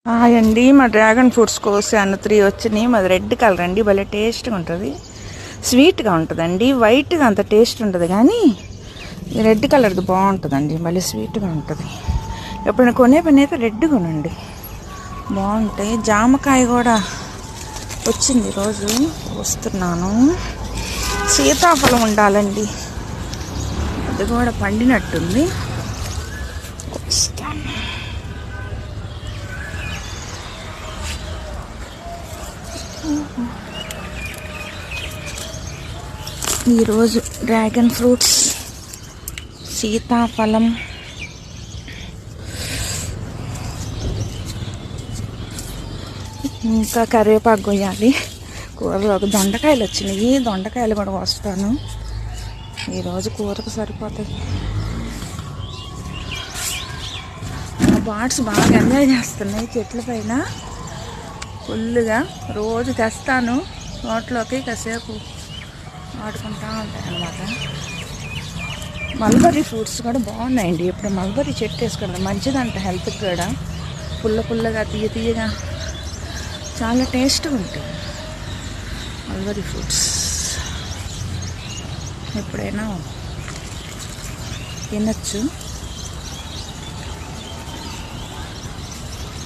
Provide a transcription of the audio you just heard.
Hi అండి, మా dragon fruits కోసాను 3 వచ్చినాయి. మాది రెడ్ కలర్ అండి, భలే టేస్ట్గా ఉంటుంది, స్వీట్గా ఉంటుందండి. వైట్గా అంత టేస్ట్ ఉంటుంది కానీ రెడ్ కలర్ది బాగుంటుందండి, భలే స్వీట్గా ఉంటుంది. ఎప్పుడైనా కొనే పని అయితే రెడ్ కొనండి, బాగుంటాయి. జామకాయ కూడా వచ్చింది, ఈరోజు వస్తున్నాను. సీతాఫలం ఉండాలండి, అది కూడా పండినట్టుంది. వస్తాను. ఈరోజు డ్రాగన్ ఫ్రూట్స్, సీతాఫలం, ఇంకా కరివేపాకు కొయ్యాలి. కూరలో ఒక దొండకాయలు వచ్చినాయి, దొండకాయలు కూడా వస్తాను. ఈరోజు కూరకు సరిపోతాయి. బాట్స్ బాగా ఎంజాయ్ చేస్తున్నాయి చెట్ల పైన ఫుల్గా. రోజు తెస్తాను తోటలోకి, కాసేపు ఆడుకుంటూ ఉంటాయి అన్నమాట. మల్బరీ ఫ్రూట్స్ కూడా బాగున్నాయండి. ఇప్పుడు మల్బరీ చెట్టు వేసుకోవడం మంచిదంట హెల్త్కి కూడా. పుల్లగా తీయగా చాలా టేస్ట్గా ఉంటాయి మల్బరీ ఫ్రూట్స్. ఎప్పుడైనా తినచ్చు.